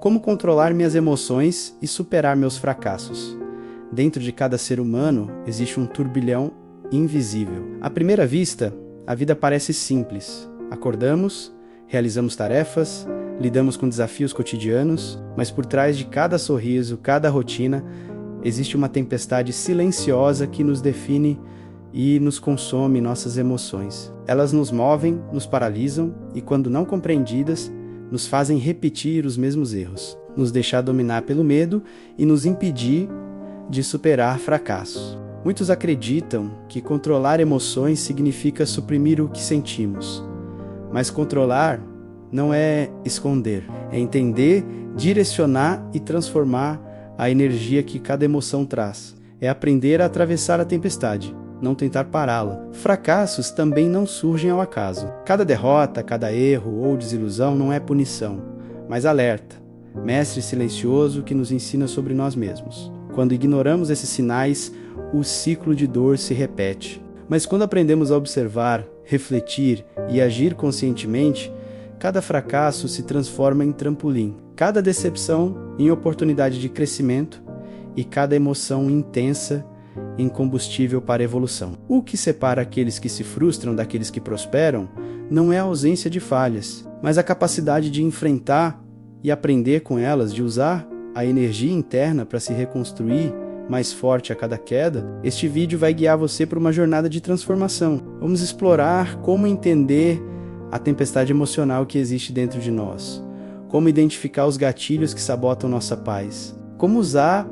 Como controlar minhas emoções e superar meus fracassos? Dentro de cada ser humano existe um turbilhão invisível. À primeira vista, a vida parece simples. Acordamos, realizamos tarefas, lidamos com desafios cotidianos, mas por trás de cada sorriso, cada rotina, existe uma tempestade silenciosa que nos define e nos consome nossas emoções. Elas nos movem, nos paralisam e, quando não compreendidas, nos fazem repetir os mesmos erros, nos deixar dominar pelo medo e nos impedir de superar fracassos. Muitos acreditam que controlar emoções significa suprimir o que sentimos, mas controlar não é esconder, é entender, direcionar e transformar a energia que cada emoção traz. É aprender a atravessar a tempestade, não tentar pará-la. Fracassos também não surgem ao acaso. Cada derrota, cada erro ou desilusão não é punição, mas alerta, mestre silencioso que nos ensina sobre nós mesmos. Quando ignoramos esses sinais, o ciclo de dor se repete. Mas quando aprendemos a observar, refletir e agir conscientemente, cada fracasso se transforma em trampolim, cada decepção em oportunidade de crescimento e cada emoção intensa em combustível para a evolução. O que separa aqueles que se frustram daqueles que prosperam não é a ausência de falhas, mas a capacidade de enfrentar e aprender com elas, de usar a energia interna para se reconstruir mais forte a cada queda. Este vídeo vai guiar você para uma jornada de transformação. Vamos explorar como entender a tempestade emocional que existe dentro de nós, como identificar os gatilhos que sabotam nossa paz, como usar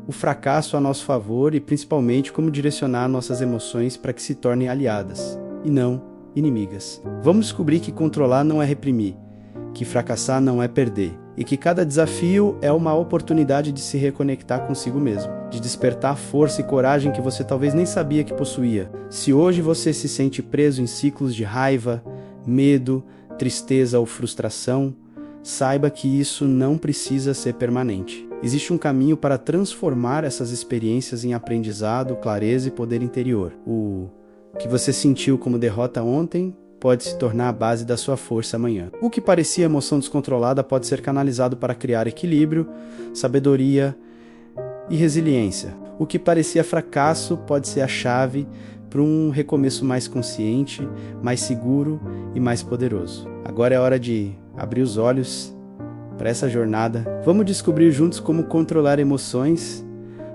o fracasso a nosso favor e, principalmente, como direcionar nossas emoções para que se tornem aliadas e não inimigas. Vamos descobrir que controlar não é reprimir, que fracassar não é perder e que cada desafio é uma oportunidade de se reconectar consigo mesmo, de despertar força e coragem que você talvez nem sabia que possuía. Se hoje você se sente preso em ciclos de raiva, medo, tristeza ou frustração, saiba que isso não precisa ser permanente. Existe um caminho para transformar essas experiências em aprendizado, clareza e poder interior. O que você sentiu como derrota ontem pode se tornar a base da sua força amanhã. O que parecia emoção descontrolada pode ser canalizado para criar equilíbrio, sabedoria e resiliência. O que parecia fracasso pode ser a chave para um recomeço mais consciente, mais seguro e mais poderoso. Agora é hora de abrir os olhos para essa jornada. Vamos descobrir juntos como controlar emoções,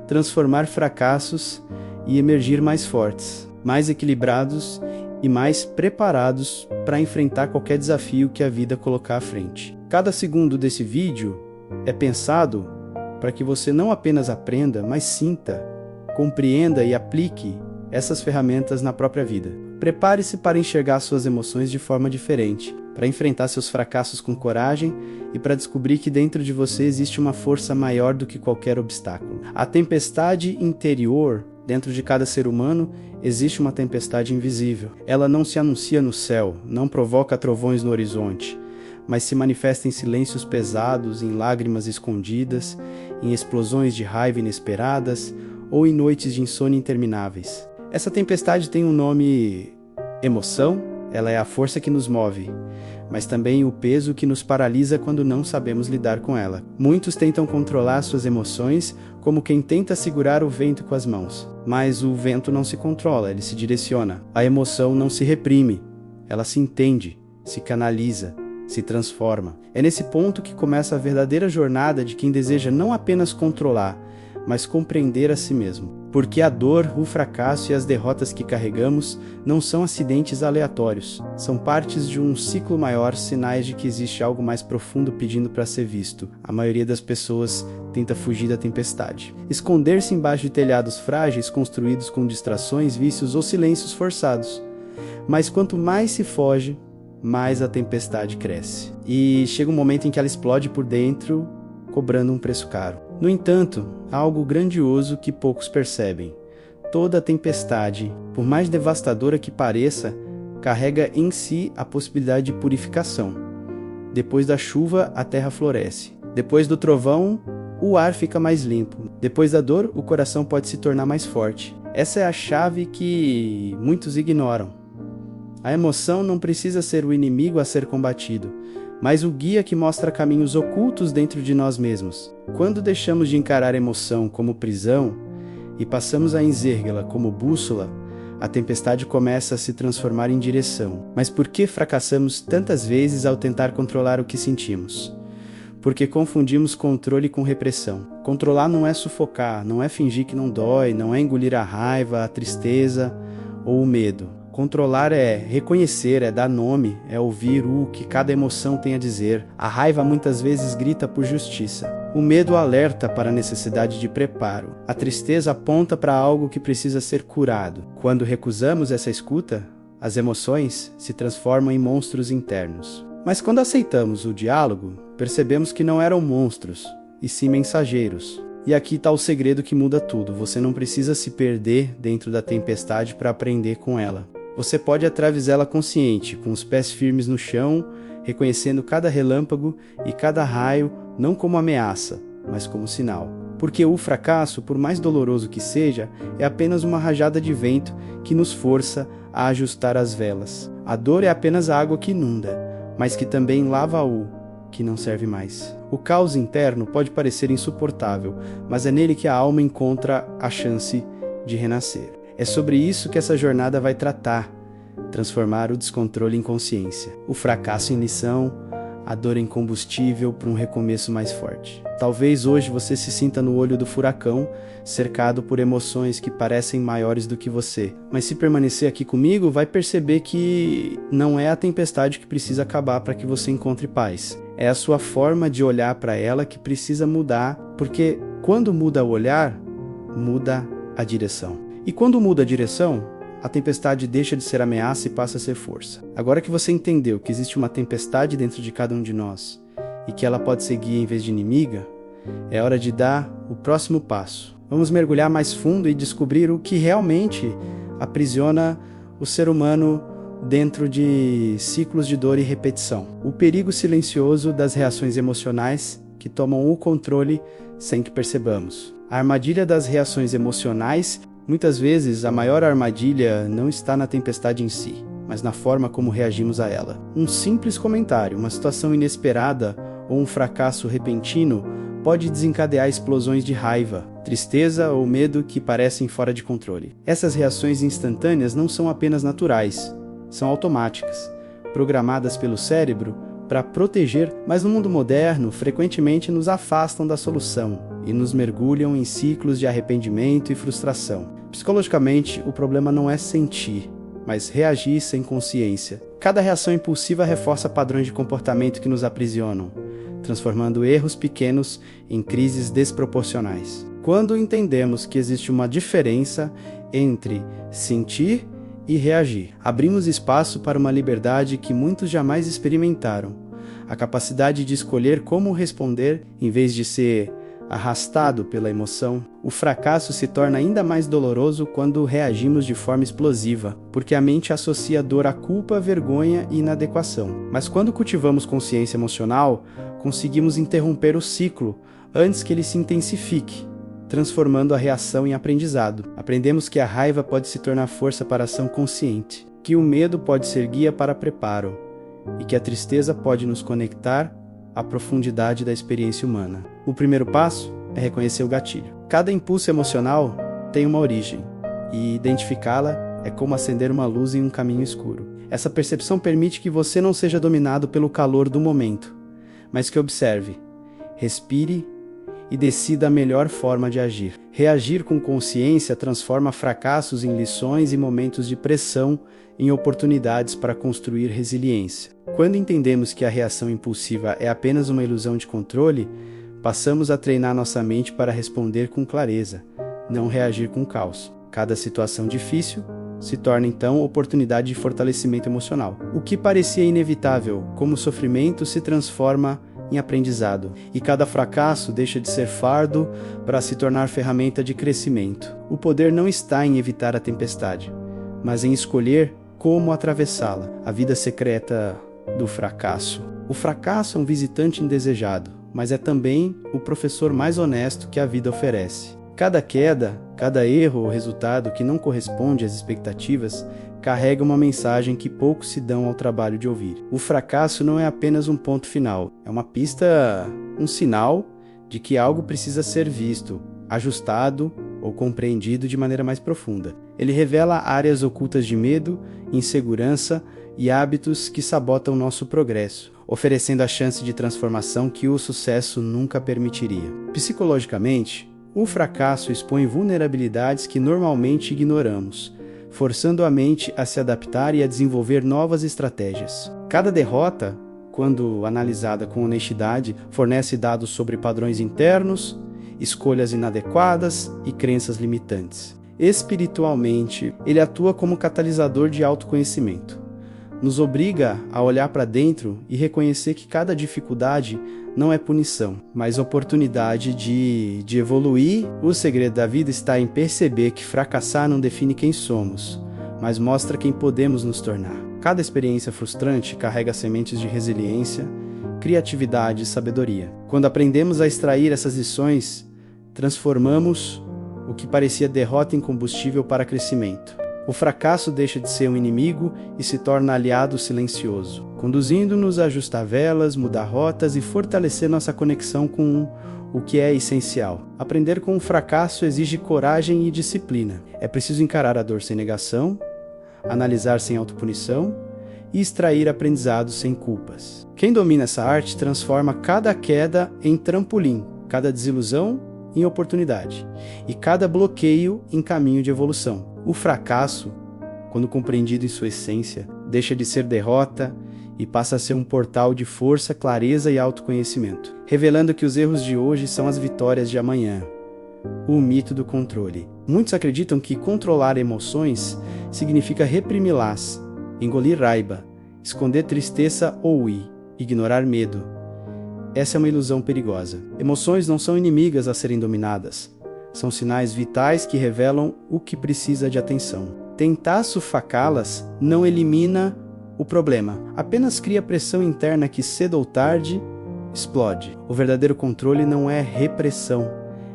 transformar fracassos e emergir mais fortes, mais equilibrados e mais preparados para enfrentar qualquer desafio que a vida colocar à frente. Cada segundo desse vídeo é pensado para que você não apenas aprenda, mas sinta, compreenda e aplique essas ferramentas na própria vida. Prepare-se para enxergar suas emoções de forma diferente, para enfrentar seus fracassos com coragem e para descobrir que dentro de você existe uma força maior do que qualquer obstáculo. A tempestade interior, dentro de cada ser humano, existe uma tempestade invisível. Ela não se anuncia no céu, não provoca trovões no horizonte, mas se manifesta em silêncios pesados, em lágrimas escondidas, em explosões de raiva inesperadas ou em noites de insônia intermináveis. Essa tempestade tem um nome: emoção. Ela é a força que nos move, mas também o peso que nos paralisa quando não sabemos lidar com ela. Muitos tentam controlar suas emoções como quem tenta segurar o vento com as mãos, mas o vento não se controla, ele se direciona. A emoção não se reprime, ela se entende, se canaliza, se transforma. É nesse ponto que começa a verdadeira jornada de quem deseja não apenas controlar, mas compreender a si mesmo. Porque a dor, o fracasso e as derrotas que carregamos não são acidentes aleatórios. São partes de um ciclo maior, sinais de que existe algo mais profundo pedindo para ser visto. A maioria das pessoas tenta fugir da tempestade. Esconder-se embaixo de telhados frágeis construídos com distrações, vícios ou silêncios forçados. Mas quanto mais se foge, mais a tempestade cresce. E chega um momento em que ela explode por dentro, cobrando um preço caro. No entanto, há algo grandioso que poucos percebem. Toda tempestade, por mais devastadora que pareça, carrega em si a possibilidade de purificação. Depois da chuva, a terra floresce. Depois do trovão, o ar fica mais limpo. Depois da dor, o coração pode se tornar mais forte. Essa é a chave que muitos ignoram. A emoção não precisa ser o inimigo a ser combatido, mas o guia que mostra caminhos ocultos dentro de nós mesmos. Quando deixamos de encarar a emoção como prisão e passamos a enxergá-la como bússola, a tempestade começa a se transformar em direção. Mas por que fracassamos tantas vezes ao tentar controlar o que sentimos? Porque confundimos controle com repressão. Controlar não é sufocar, não é fingir que não dói, não é engolir a raiva, a tristeza ou o medo. Controlar é reconhecer, é dar nome, é ouvir o que cada emoção tem a dizer. A raiva muitas vezes grita por justiça. O medo alerta para a necessidade de preparo. A tristeza aponta para algo que precisa ser curado. Quando recusamos essa escuta, as emoções se transformam em monstros internos. Mas quando aceitamos o diálogo, percebemos que não eram monstros, e sim mensageiros. E aqui está o segredo que muda tudo. Você não precisa se perder dentro da tempestade para aprender com ela. Você pode atravessá-la consciente, com os pés firmes no chão, reconhecendo cada relâmpago e cada raio não como ameaça, mas como sinal. Porque o fracasso, por mais doloroso que seja, é apenas uma rajada de vento que nos força a ajustar as velas. A dor é apenas a água que inunda, mas que também lava o que não serve mais. O caos interno pode parecer insuportável, mas é nele que a alma encontra a chance de renascer. É sobre isso que essa jornada vai tratar, transformar o descontrole em consciência, o fracasso em lição, a dor em combustível para um recomeço mais forte. Talvez hoje você se sinta no olho do furacão, cercado por emoções que parecem maiores do que você. Mas se permanecer aqui comigo, vai perceber que não é a tempestade que precisa acabar para que você encontre paz. É a sua forma de olhar para ela que precisa mudar, porque quando muda o olhar, muda a direção. E quando muda a direção, a tempestade deixa de ser ameaça e passa a ser força. Agora que você entendeu que existe uma tempestade dentro de cada um de nós e que ela pode ser guia em vez de inimiga, é hora de dar o próximo passo. Vamos mergulhar mais fundo e descobrir o que realmente aprisiona o ser humano dentro de ciclos de dor e repetição. O perigo silencioso das reações emocionais que tomam o controle sem que percebamos. A armadilha das reações emocionais. Muitas vezes, a maior armadilha não está na tempestade em si, mas na forma como reagimos a ela. Um simples comentário, uma situação inesperada ou um fracasso repentino pode desencadear explosões de raiva, tristeza ou medo que parecem fora de controle. Essas reações instantâneas não são apenas naturais, são automáticas, programadas pelo cérebro para proteger, mas no mundo moderno, frequentemente nos afastam da solução e nos mergulham em ciclos de arrependimento e frustração. Psicologicamente, o problema não é sentir, mas reagir sem consciência. Cada reação impulsiva reforça padrões de comportamento que nos aprisionam, transformando erros pequenos em crises desproporcionais. Quando entendemos que existe uma diferença entre sentir e reagir, abrimos espaço para uma liberdade que muitos jamais experimentaram, a capacidade de escolher como responder em vez de ser arrastado pela emoção. O fracasso se torna ainda mais doloroso quando reagimos de forma explosiva, porque a mente associa dor à culpa, vergonha e inadequação. Mas quando cultivamos consciência emocional, conseguimos interromper o ciclo antes que ele se intensifique, transformando a reação em aprendizado. Aprendemos que a raiva pode se tornar força para ação consciente, que o medo pode ser guia para preparo, e que a tristeza pode nos conectar à profundidade da experiência humana. O primeiro passo é reconhecer o gatilho. Cada impulso emocional tem uma origem, e identificá-la é como acender uma luz em um caminho escuro. Essa percepção permite que você não seja dominado pelo calor do momento, mas que observe, respire e decida a melhor forma de agir. Reagir com consciência transforma fracassos em lições e momentos de pressão em oportunidades para construir resiliência. Quando entendemos que a reação impulsiva é apenas uma ilusão de controle, passamos a treinar nossa mente para responder com clareza, não reagir com caos. Cada situação difícil se torna então oportunidade de fortalecimento emocional. O que parecia inevitável, como sofrimento, se transforma em aprendizado, e cada fracasso deixa de ser fardo para se tornar ferramenta de crescimento. O poder não está em evitar a tempestade, mas em escolher como atravessá-la. A vida secreta do fracasso. O fracasso é um visitante indesejado, mas é também o professor mais honesto que a vida oferece. Cada queda, cada erro ou resultado que não corresponde às expectativas, carrega uma mensagem que poucos se dão ao trabalho de ouvir. O fracasso não é apenas um ponto final, é uma pista, um sinal de que algo precisa ser visto, ajustado ou compreendido de maneira mais profunda. Ele revela áreas ocultas de medo, insegurança e hábitos que sabotam nosso progresso, oferecendo a chance de transformação que o sucesso nunca permitiria. Psicologicamente, o fracasso expõe vulnerabilidades que normalmente ignoramos, forçando a mente a se adaptar e a desenvolver novas estratégias. Cada derrota, quando analisada com honestidade, fornece dados sobre padrões internos, escolhas inadequadas e crenças limitantes. Espiritualmente, ele atua como catalisador de autoconhecimento. Nos obriga a olhar para dentro e reconhecer que cada dificuldade não é punição, mas oportunidade de evoluir. O segredo da vida está em perceber que fracassar não define quem somos, mas mostra quem podemos nos tornar. Cada experiência frustrante carrega sementes de resiliência, criatividade e sabedoria. Quando aprendemos a extrair essas lições, transformamos o que parecia derrota em combustível para crescimento. O fracasso deixa de ser um inimigo e se torna aliado silencioso, conduzindo-nos a ajustar velas, mudar rotas e fortalecer nossa conexão com o que é essencial. Aprender com o fracasso exige coragem e disciplina. É preciso encarar a dor sem negação, analisar sem autopunição e extrair aprendizados sem culpas. Quem domina essa arte transforma cada queda em trampolim, cada desilusão em oportunidade e cada bloqueio em caminho de evolução. O fracasso, quando compreendido em sua essência, deixa de ser derrota e passa a ser um portal de força, clareza e autoconhecimento, revelando que os erros de hoje são as vitórias de amanhã. O mito do controle. Muitos acreditam que controlar emoções significa reprimi-las, engolir raiva, esconder tristeza ou ignorar medo. Essa é uma ilusão perigosa. Emoções não são inimigas a serem dominadas. São sinais vitais que revelam o que precisa de atenção. Tentar sufocá-las não elimina o problema, apenas cria pressão interna que cedo ou tarde explode. O verdadeiro controle não é repressão,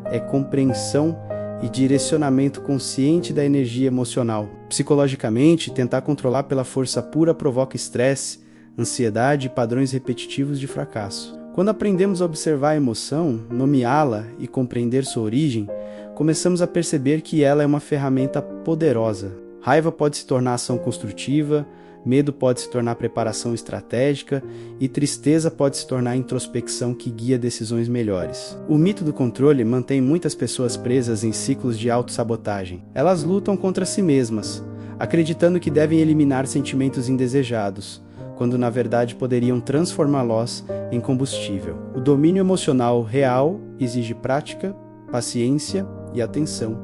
é compreensão e direcionamento consciente da energia emocional. Psicologicamente, tentar controlar pela força pura provoca estresse, ansiedade e padrões repetitivos de fracasso. Quando aprendemos a observar a emoção, nomeá-la e compreender sua origem, começamos a perceber que ela é uma ferramenta poderosa. Raiva pode se tornar ação construtiva, medo pode se tornar preparação estratégica e tristeza pode se tornar introspecção que guia decisões melhores. O mito do controle mantém muitas pessoas presas em ciclos de autossabotagem. Elas lutam contra si mesmas, acreditando que devem eliminar sentimentos indesejados, quando na verdade poderiam transformá-los em combustível. O domínio emocional real exige prática, paciência e atenção,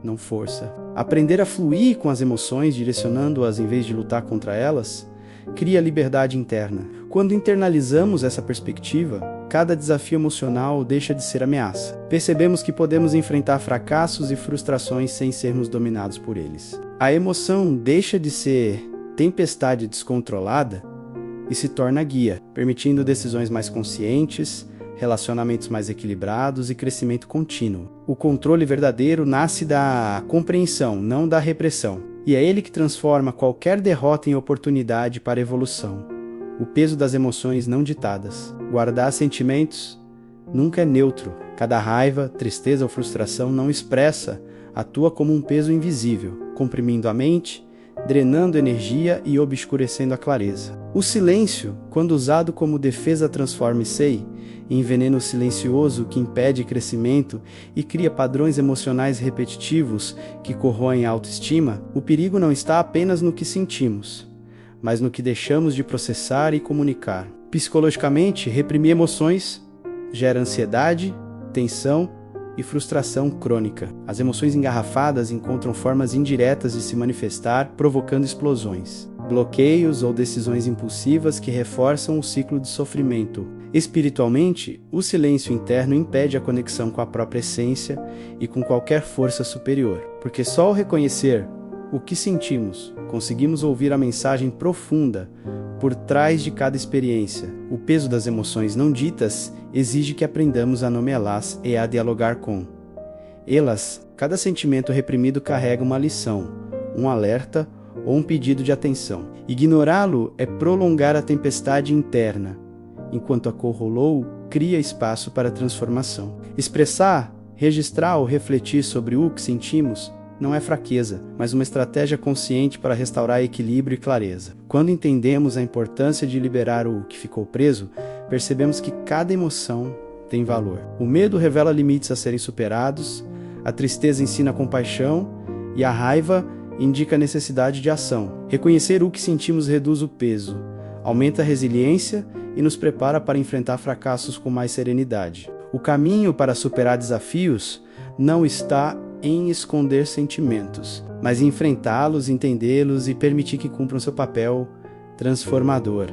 não força. Aprender a fluir com as emoções, direcionando-as em vez de lutar contra elas, cria liberdade interna. Quando internalizamos essa perspectiva, cada desafio emocional deixa de ser ameaça. Percebemos que podemos enfrentar fracassos e frustrações sem sermos dominados por eles. A emoção deixa de ser tempestade descontrolada e se torna guia, permitindo decisões mais conscientes, relacionamentos mais equilibrados e crescimento contínuo. O controle verdadeiro nasce da compreensão, não da repressão, e é ele que transforma qualquer derrota em oportunidade para evolução. O peso das emoções não ditadas. Guardar sentimentos nunca é neutro. Cada raiva, tristeza ou frustração não expressa, atua como um peso invisível, comprimindo a mente, drenando energia e obscurecendo a clareza. O silêncio, quando usado como defesa, transforma-se em veneno silencioso que impede crescimento e cria padrões emocionais repetitivos que corroem a autoestima. O perigo não está apenas no que sentimos, mas no que deixamos de processar e comunicar. Psicologicamente, reprimir emoções gera ansiedade, tensão e frustração crônica. As emoções engarrafadas encontram formas indiretas de se manifestar, provocando explosões, bloqueios ou decisões impulsivas que reforçam o ciclo de sofrimento. Espiritualmente, o silêncio interno impede a conexão com a própria essência e com qualquer força superior, porque só ao reconhecer o que sentimos, conseguimos ouvir a mensagem profunda por trás de cada experiência. O peso das emoções não ditas exige que aprendamos a nomeá-las e a dialogar com elas. Cada sentimento reprimido carrega uma lição, um alerta ou um pedido de atenção. Ignorá-lo é prolongar a tempestade interna, enquanto a cor rolou cria espaço para a transformação. Expressar, registrar ou refletir sobre o que sentimos não é fraqueza, mas uma estratégia consciente para restaurar equilíbrio e clareza. Quando entendemos a importância de liberar o que ficou preso, percebemos que cada emoção tem valor. O medo revela limites a serem superados, a tristeza ensina compaixão e a raiva indica a necessidade de ação. Reconhecer o que sentimos reduz o peso, aumenta a resiliência e nos prepara para enfrentar fracassos com mais serenidade. O caminho para superar desafios não está em esconder sentimentos, mas em enfrentá-los, entendê-los e permitir que cumpram seu papel transformador,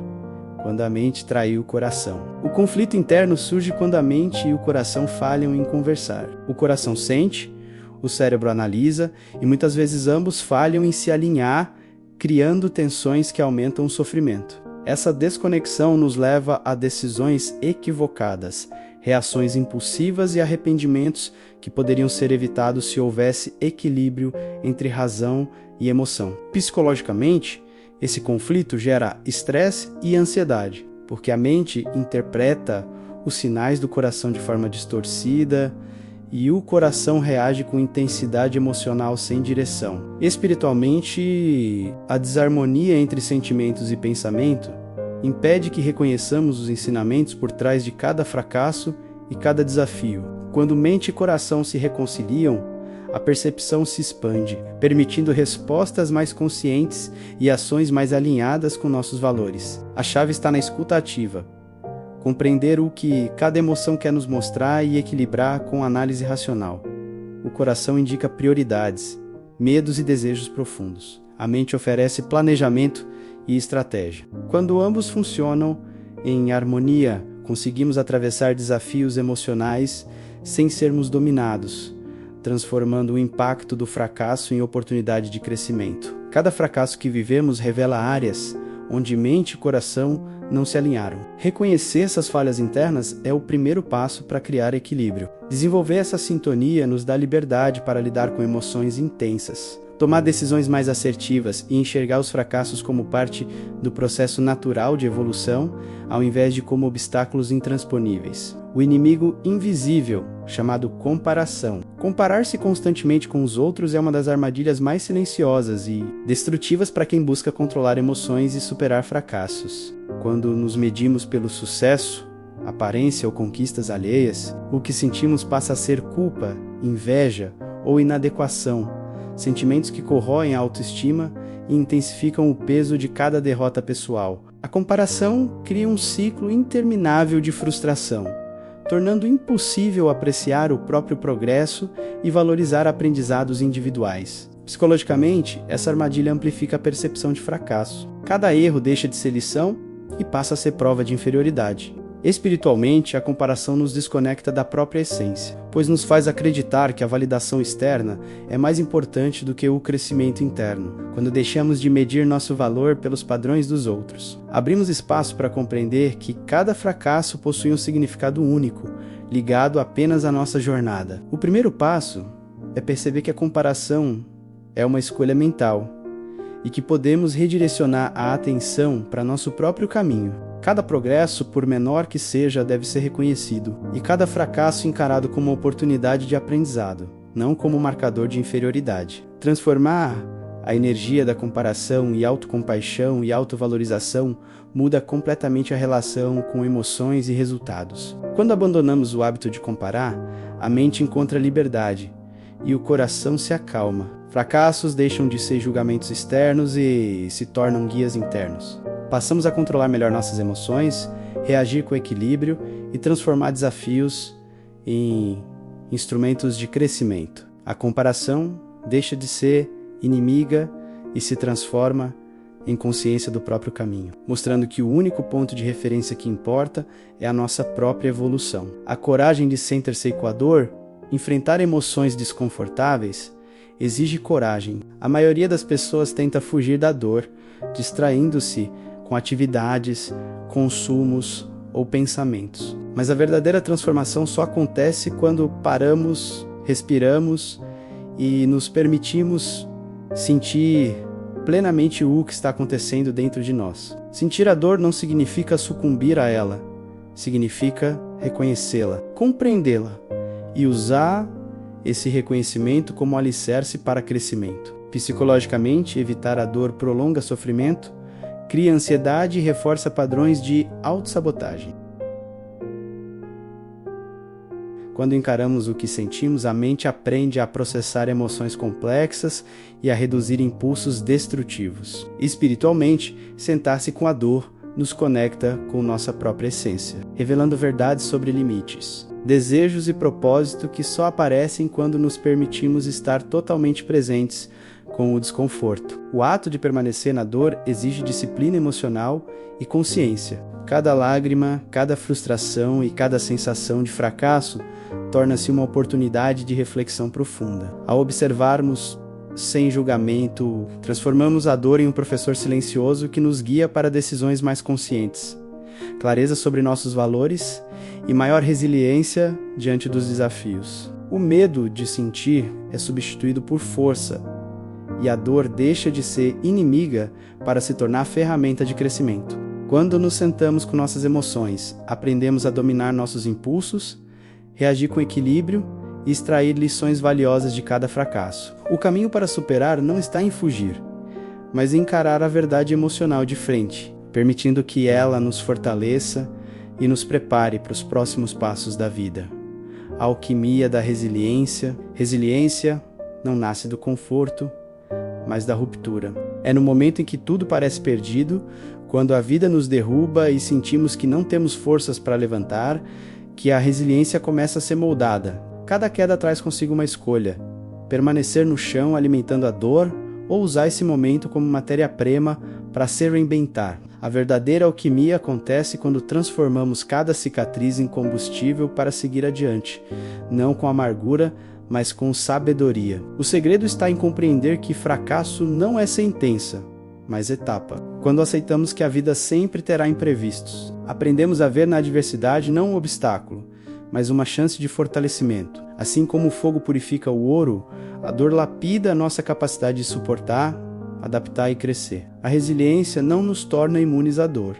quando a mente traiu o coração. O conflito interno surge quando a mente e o coração falham em conversar. O coração sente, o cérebro analisa e muitas vezes ambos falham em se alinhar, criando tensões que aumentam o sofrimento. Essa desconexão nos leva a decisões equivocadas, reações impulsivas e arrependimentos que poderiam ser evitados se houvesse equilíbrio entre razão e emoção. Psicologicamente, esse conflito gera estresse e ansiedade, porque a mente interpreta os sinais do coração de forma distorcida e o coração reage com intensidade emocional sem direção. Espiritualmente, a desarmonia entre sentimentos e pensamento impede que reconheçamos os ensinamentos por trás de cada fracasso e cada desafio. Quando mente e coração se reconciliam, a percepção se expande, permitindo respostas mais conscientes e ações mais alinhadas com nossos valores. A chave está na escuta ativa. Compreender o que cada emoção quer nos mostrar e equilibrar com análise racional. O coração indica prioridades, medos e desejos profundos. A mente oferece planejamento e estratégia. Quando ambos funcionam em harmonia, conseguimos atravessar desafios emocionais sem sermos dominados, transformando o impacto do fracasso em oportunidade de crescimento. Cada fracasso que vivemos revela áreas onde mente e coração não se alinharam. Reconhecer essas falhas internas é o primeiro passo para criar equilíbrio. Desenvolver essa sintonia nos dá liberdade para lidar com emoções intensas, tomar decisões mais assertivas e enxergar os fracassos como parte do processo natural de evolução, ao invés de como obstáculos intransponíveis. O inimigo invisível, chamado comparação. Comparar-se constantemente com os outros é uma das armadilhas mais silenciosas e destrutivas para quem busca controlar emoções e superar fracassos. Quando nos medimos pelo sucesso, aparência ou conquistas alheias, o que sentimos passa a ser culpa, inveja ou inadequação, sentimentos que corroem a autoestima e intensificam o peso de cada derrota pessoal. A comparação cria um ciclo interminável de frustração, tornando impossível apreciar o próprio progresso e valorizar aprendizados individuais. Psicologicamente, essa armadilha amplifica a percepção de fracasso. Cada erro deixa de ser lição e passa a ser prova de inferioridade. Espiritualmente, a comparação nos desconecta da própria essência, pois nos faz acreditar que a validação externa é mais importante do que o crescimento interno, quando deixamos de medir nosso valor pelos padrões dos outros. Abrimos espaço para compreender que cada fracasso possui um significado único, ligado apenas à nossa jornada. O primeiro passo é perceber que a comparação é uma escolha mental e que podemos redirecionar a atenção para nosso próprio caminho. Cada progresso, por menor que seja, deve ser reconhecido, e cada fracasso encarado como uma oportunidade de aprendizado, não como marcador de inferioridade. Transformar a energia da comparação e autocompaixão e autovalorização muda completamente a relação com emoções e resultados. Quando abandonamos o hábito de comparar, a mente encontra liberdade e o coração se acalma. Fracassos deixam de ser julgamentos externos e se tornam guias internos. Passamos a controlar melhor nossas emoções, reagir com equilíbrio e transformar desafios em instrumentos de crescimento. A comparação deixa de ser inimiga e se transforma em consciência do próprio caminho, mostrando que o único ponto de referência que importa é a nossa própria evolução. A coragem de sentir-se com a dor, enfrentar emoções desconfortáveis, exige coragem. A maioria das pessoas tenta fugir da dor, distraindo-se com atividades, consumos ou pensamentos. Mas a verdadeira transformação só acontece quando paramos, respiramos e nos permitimos sentir plenamente o que está acontecendo dentro de nós. Sentir a dor não significa sucumbir a ela, significa reconhecê-la, compreendê-la e usar esse reconhecimento como alicerce para crescimento. Psicologicamente, evitar a dor prolonga sofrimento, cria ansiedade e reforça padrões de autossabotagem. Quando encaramos o que sentimos, a mente aprende a processar emoções complexas e a reduzir impulsos destrutivos. Espiritualmente, sentar-se com a dor nos conecta com nossa própria essência, revelando verdades sobre limites, desejos e propósito que só aparecem quando nos permitimos estar totalmente presentes com o desconforto. O ato de permanecer na dor exige disciplina emocional e consciência. Cada lágrima, cada frustração e cada sensação de fracasso torna-se uma oportunidade de reflexão profunda. Ao observarmos sem julgamento, transformamos a dor em um professor silencioso que nos guia para decisões mais conscientes, clareza sobre nossos valores e maior resiliência diante dos desafios. O medo de sentir é substituído por força, e a dor deixa de ser inimiga para se tornar ferramenta de crescimento. Quando nos sentamos com nossas emoções, aprendemos a dominar nossos impulsos, reagir com equilíbrio e extrair lições valiosas de cada fracasso. O caminho para superar não está em fugir, mas em encarar a verdade emocional de frente, permitindo que ela nos fortaleça e nos prepare para os próximos passos da vida. A alquimia da resiliência. Resiliência não nasce do conforto, mas da ruptura. É no momento em que tudo parece perdido, quando a vida nos derruba e sentimos que não temos forças para levantar, que a resiliência começa a ser moldada. Cada queda traz consigo uma escolha: permanecer no chão alimentando a dor ou usar esse momento como matéria-prima para se reinventar. A verdadeira alquimia acontece quando transformamos cada cicatriz em combustível para seguir adiante, não com amargura, mas com sabedoria. O segredo está em compreender que fracasso não é sentença, mas etapa. Quando aceitamos que a vida sempre terá imprevistos, aprendemos a ver na adversidade não um obstáculo, mas uma chance de fortalecimento. Assim como o fogo purifica o ouro, a dor lapida a nossa capacidade de suportar, adaptar e crescer. A resiliência não nos torna imunes à dor,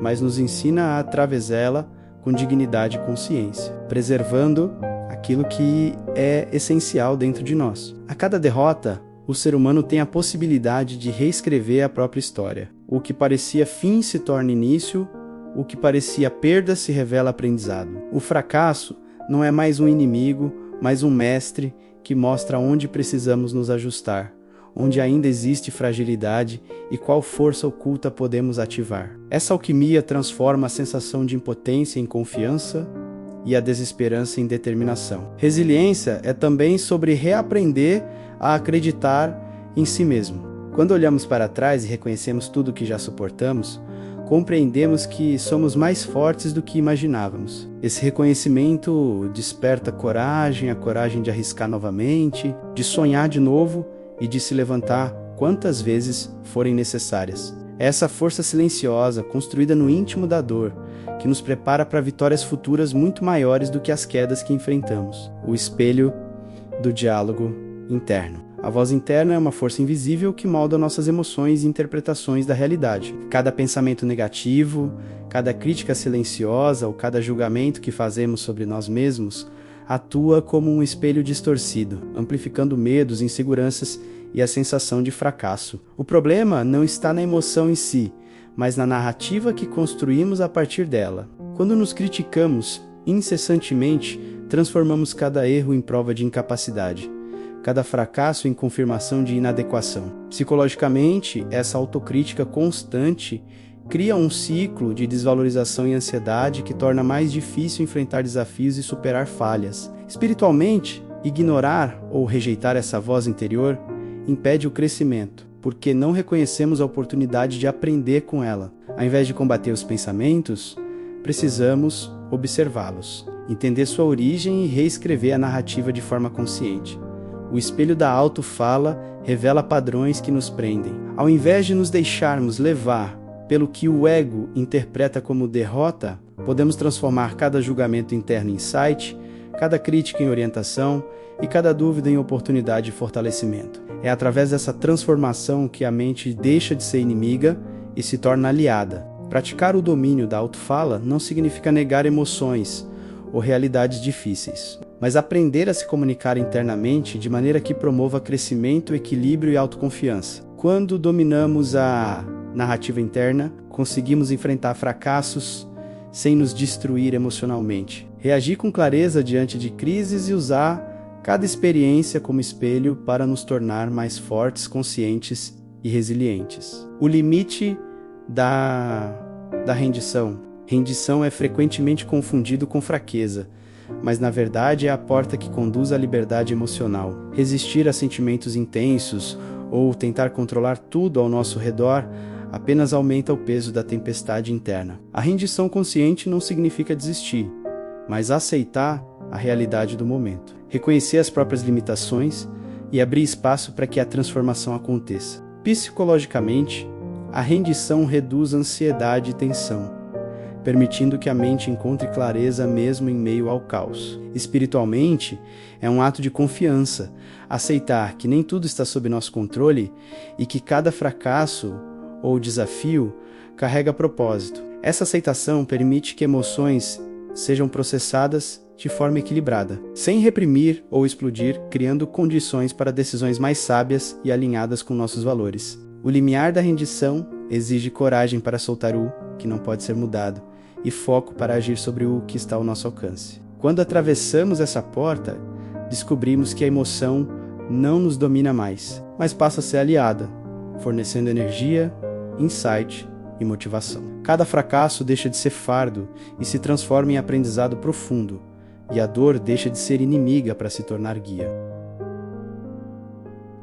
mas nos ensina a atravessá-la com dignidade e consciência, preservando aquilo que é essencial dentro de nós. A cada derrota, o ser humano tem a possibilidade de reescrever a própria história. O que parecia fim se torna início, o que parecia perda se revela aprendizado. O fracasso não é mais um inimigo, mas um mestre que mostra onde precisamos nos ajustar, onde ainda existe fragilidade e qual força oculta podemos ativar. Essa alquimia transforma a sensação de impotência em confiança e a desesperança em determinação. Resiliência é também sobre reaprender a acreditar em si mesmo. Quando olhamos para trás e reconhecemos tudo o que já suportamos, compreendemos que somos mais fortes do que imaginávamos. Esse reconhecimento desperta coragem, a coragem de arriscar novamente, de sonhar de novo e de se levantar quantas vezes forem necessárias. É essa força silenciosa, construída no íntimo da dor, que nos prepara para vitórias futuras muito maiores do que as quedas que enfrentamos. O espelho do diálogo interno. A voz interna é uma força invisível que molda nossas emoções e interpretações da realidade. Cada pensamento negativo, cada crítica silenciosa ou cada julgamento que fazemos sobre nós mesmos atua como um espelho distorcido, amplificando medos, inseguranças e a sensação de fracasso. O problema não está na emoção em si, mas na narrativa que construímos a partir dela. Quando nos criticamos incessantemente, transformamos cada erro em prova de incapacidade, cada fracasso em confirmação de inadequação. Psicologicamente, essa autocrítica constante cria um ciclo de desvalorização e ansiedade que torna mais difícil enfrentar desafios e superar falhas. Espiritualmente, ignorar ou rejeitar essa voz interior impede o crescimento, porque não reconhecemos a oportunidade de aprender com ela. Ao invés de combater os pensamentos, precisamos observá-los, entender sua origem e reescrever a narrativa de forma consciente. O espelho da autofala revela padrões que nos prendem. Ao invés de nos deixarmos levar pelo que o ego interpreta como derrota, podemos transformar cada julgamento interno em insight, cada crítica em orientação e cada dúvida em oportunidade de fortalecimento. É através dessa transformação que a mente deixa de ser inimiga e se torna aliada. Praticar o domínio da autofala não significa negar emoções ou realidades difíceis, mas aprender a se comunicar internamente de maneira que promova crescimento, equilíbrio e autoconfiança. Quando dominamos a narrativa interna, conseguimos enfrentar fracassos sem nos destruir emocionalmente, reagir com clareza diante de crises e usar cada experiência como espelho para nos tornar mais fortes, conscientes e resilientes. O limite da rendição. Rendição é frequentemente confundido com fraqueza, mas na verdade é a porta que conduz à liberdade emocional. Resistir a sentimentos intensos ou tentar controlar tudo ao nosso redor apenas aumenta o peso da tempestade interna. A rendição consciente não significa desistir, mas aceitar a realidade do momento, reconhecer as próprias limitações e abrir espaço para que a transformação aconteça. Psicologicamente, a rendição reduz ansiedade e tensão, permitindo que a mente encontre clareza mesmo em meio ao caos. Espiritualmente, é um ato de confiança, aceitar que nem tudo está sob nosso controle e que cada fracasso ou desafio carrega propósito. Essa aceitação permite que emoções sejam processadas de forma equilibrada, sem reprimir ou explodir, criando condições para decisões mais sábias e alinhadas com nossos valores. O limiar da rendição exige coragem para soltar o que não pode ser mudado e foco para agir sobre o que está ao nosso alcance. Quando atravessamos essa porta, descobrimos que a emoção não nos domina mais, mas passa a ser aliada, fornecendo energia, insight e motivação. Cada fracasso deixa de ser fardo e se transforma em aprendizado profundo, e a dor deixa de ser inimiga para se tornar guia.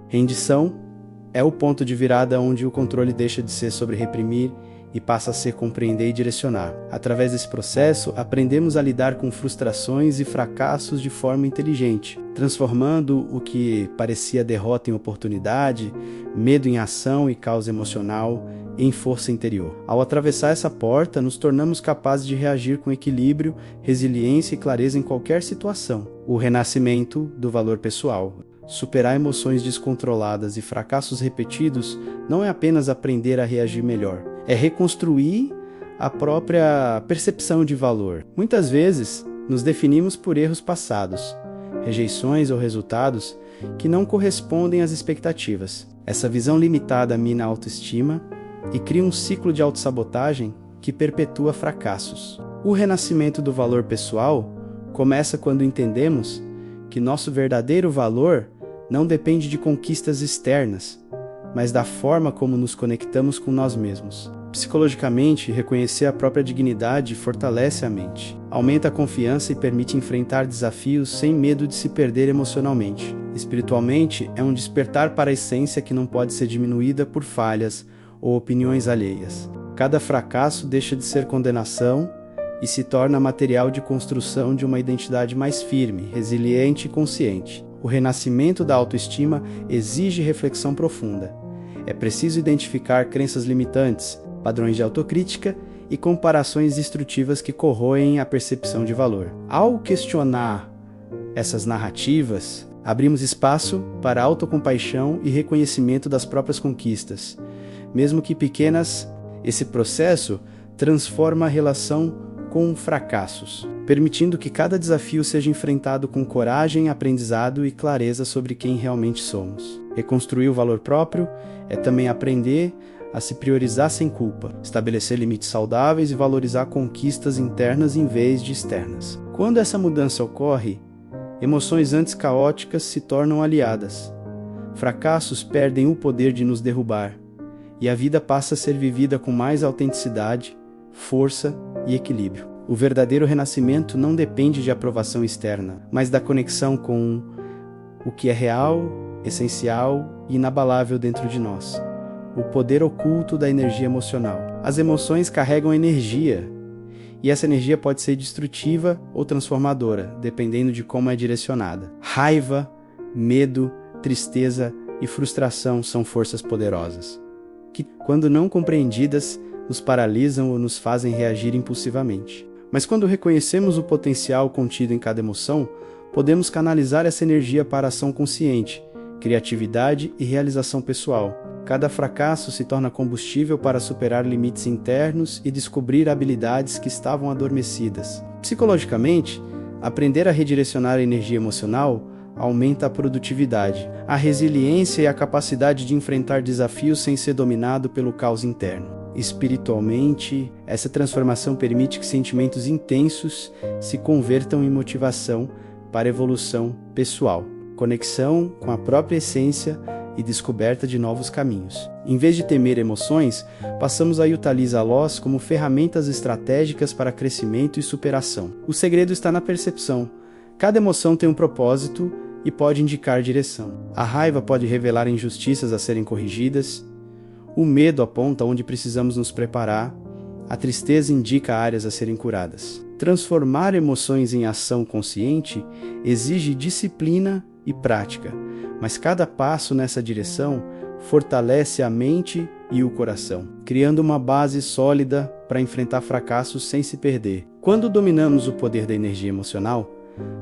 Rendição é o ponto de virada onde o controle deixa de ser sobre reprimir e passa a ser compreender e direcionar. Através desse processo, aprendemos a lidar com frustrações e fracassos de forma inteligente, transformando o que parecia derrota em oportunidade, medo em ação e caos emocional em força interior. Ao atravessar essa porta, nos tornamos capazes de reagir com equilíbrio, resiliência e clareza em qualquer situação. O renascimento do valor pessoal. Superar emoções descontroladas e fracassos repetidos não é apenas aprender a reagir melhor, é reconstruir a própria percepção de valor. Muitas vezes, nos definimos por erros passados, rejeições ou resultados que não correspondem às expectativas. Essa visão limitada mina a autoestima e cria um ciclo de autossabotagem que perpetua fracassos. O renascimento do valor pessoal começa quando entendemos que nosso verdadeiro valor não depende de conquistas externas, mas da forma como nos conectamos com nós mesmos. Psicologicamente, reconhecer a própria dignidade fortalece a mente, aumenta a confiança e permite enfrentar desafios sem medo de se perder emocionalmente. Espiritualmente, é um despertar para a essência que não pode ser diminuída por falhas ou opiniões alheias. Cada fracasso deixa de ser condenação e se torna material de construção de uma identidade mais firme, resiliente e consciente. O renascimento da autoestima exige reflexão profunda. É preciso identificar crenças limitantes, padrões de autocrítica e comparações destrutivas que corroem a percepção de valor. Ao questionar essas narrativas, abrimos espaço para autocompaixão e reconhecimento das próprias conquistas. Mesmo que pequenas, esse processo transforma a relação com fracassos, permitindo que cada desafio seja enfrentado com coragem, aprendizado e clareza sobre quem realmente somos. Reconstruir o valor próprio é também aprender a se priorizar sem culpa, estabelecer limites saudáveis e valorizar conquistas internas em vez de externas. Quando essa mudança ocorre, emoções antes caóticas se tornam aliadas. Fracassos perdem o poder de nos derrubar, e a vida passa a ser vivida com mais autenticidade, força e equilíbrio. O verdadeiro renascimento não depende de aprovação externa, mas da conexão com o que é real, essencial e inabalável dentro de nós. O poder oculto da energia emocional. As emoções carregam energia, e essa energia pode ser destrutiva ou transformadora, dependendo de como é direcionada. Raiva, medo, tristeza e frustração são forças poderosas, que, quando não compreendidas, nos paralisam ou nos fazem reagir impulsivamente. Mas quando reconhecemos o potencial contido em cada emoção, podemos canalizar essa energia para ação consciente, criatividade e realização pessoal. Cada fracasso se torna combustível para superar limites internos e descobrir habilidades que estavam adormecidas. Psicologicamente, aprender a redirecionar a energia emocional aumenta a produtividade, a resiliência e a capacidade de enfrentar desafios sem ser dominado pelo caos interno. Espiritualmente, essa transformação permite que sentimentos intensos se convertam em motivação para evolução pessoal, conexão com a própria essência e descoberta de novos caminhos. Em vez de temer emoções, passamos a utilizá-las como ferramentas estratégicas para crescimento e superação. O segredo está na percepção. Cada emoção tem um propósito e pode indicar direção. A raiva pode revelar injustiças a serem corrigidas, o medo aponta onde precisamos nos preparar, a tristeza indica áreas a serem curadas. Transformar emoções em ação consciente exige disciplina e prática, mas cada passo nessa direção fortalece a mente e o coração, criando uma base sólida para enfrentar fracassos sem se perder. Quando dominamos o poder da energia emocional,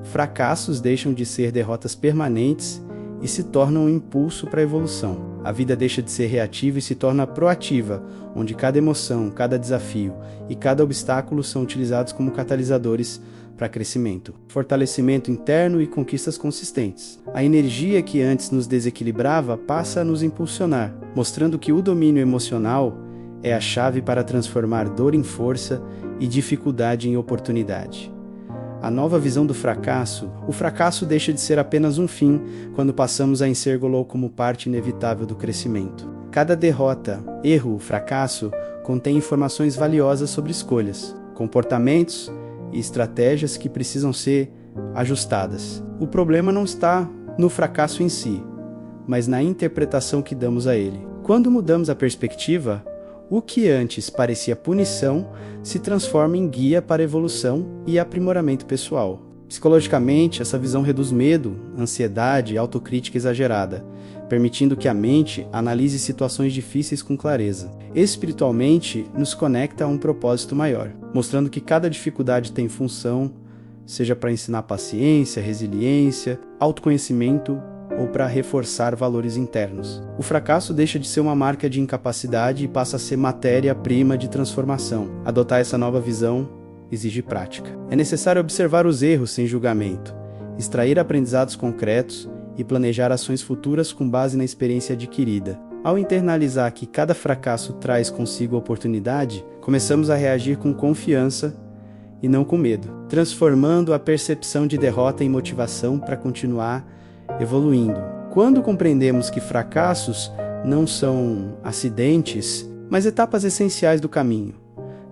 fracassos deixam de ser derrotas permanentes e se tornam um impulso para a evolução. A vida deixa de ser reativa e se torna proativa, onde cada emoção, cada desafio e cada obstáculo são utilizados como catalisadores para crescimento, fortalecimento interno e conquistas consistentes. A energia que antes nos desequilibrava passa a nos impulsionar, mostrando que o domínio emocional é a chave para transformar dor em força e dificuldade em oportunidade. A nova visão do fracasso, o fracasso deixa de ser apenas um fim quando passamos a enxergá-lo como parte inevitável do crescimento. Cada derrota, erro, fracasso contém informações valiosas sobre escolhas, comportamentos e estratégias que precisam ser ajustadas. O problema não está no fracasso em si, mas na interpretação que damos a ele. Quando mudamos a perspectiva, o que antes parecia punição se transforma em guia para evolução e aprimoramento pessoal. Psicologicamente, essa visão reduz medo, ansiedade e autocrítica exagerada, permitindo que a mente analise situações difíceis com clareza. Espiritualmente, nos conecta a um propósito maior, mostrando que cada dificuldade tem função, seja para ensinar paciência, resiliência, autoconhecimento ou para reforçar valores internos. O fracasso deixa de ser uma marca de incapacidade e passa a ser matéria-prima de transformação. Adotar essa nova visão exige prática. É necessário observar os erros sem julgamento, extrair aprendizados concretos e planejar ações futuras com base na experiência adquirida. Ao internalizar que cada fracasso traz consigo oportunidade, começamos a reagir com confiança e não com medo, transformando a percepção de derrota em motivação para continuar evoluindo. Quando compreendemos que fracassos não são acidentes, mas etapas essenciais do caminho,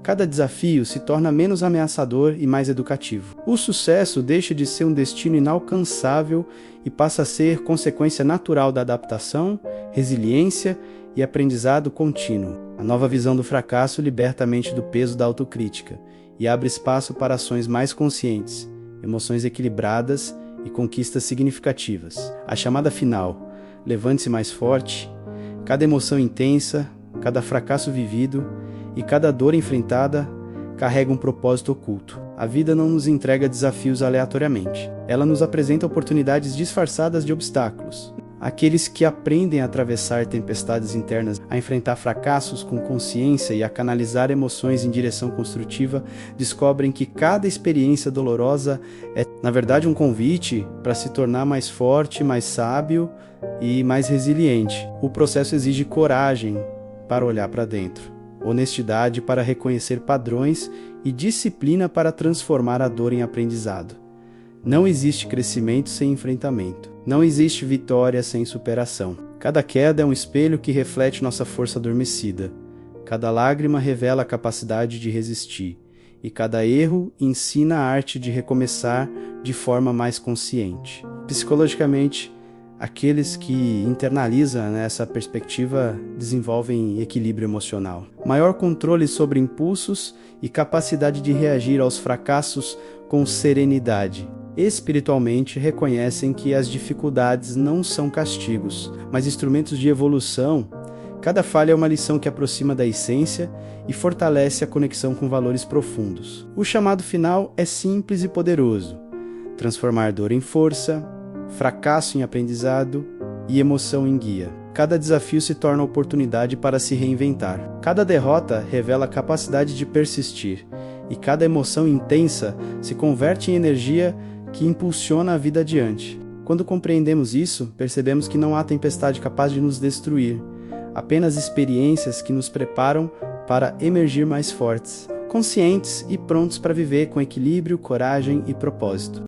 cada desafio se torna menos ameaçador e mais educativo. O sucesso deixa de ser um destino inalcançável e passa a ser consequência natural da adaptação, resiliência e aprendizado contínuo. A nova visão do fracasso liberta a mente do peso da autocrítica e abre espaço para ações mais conscientes, emoções equilibradas e conquistas significativas. A chamada final, levante-se mais forte, cada emoção intensa, cada fracasso vivido e cada dor enfrentada carrega um propósito oculto. A vida não nos entrega desafios aleatoriamente. Ela nos apresenta oportunidades disfarçadas de obstáculos. Aqueles que aprendem a atravessar tempestades internas, a enfrentar fracassos com consciência e a canalizar emoções em direção construtiva, descobrem que cada experiência dolorosa é, na verdade, um convite para se tornar mais forte, mais sábio e mais resiliente. O processo exige coragem para olhar para dentro, honestidade para reconhecer padrões e disciplina para transformar a dor em aprendizado. Não existe crescimento sem enfrentamento. Não existe vitória sem superação. Cada queda é um espelho que reflete nossa força adormecida. Cada lágrima revela a capacidade de resistir. E cada erro ensina a arte de recomeçar de forma mais consciente. Psicologicamente, aqueles que internalizam essa perspectiva desenvolvem equilíbrio emocional, maior controle sobre impulsos e capacidade de reagir aos fracassos com serenidade. Espiritualmente, reconhecem que as dificuldades não são castigos, mas instrumentos de evolução Cada falha é uma lição que aproxima da essência e fortalece a conexão com valores profundos. O chamado final é simples e poderoso: transformar dor em força, fracasso em aprendizado e emoção em guia. Cada desafio se torna oportunidade para se reinventar. Cada derrota revela a capacidade de persistir, e cada emoção intensa se converte em energia que impulsiona a vida adiante. Quando compreendemos isso, percebemos que não há tempestade capaz de nos destruir, apenas experiências que nos preparam para emergir mais fortes, conscientes e prontos para viver com equilíbrio, coragem e propósito.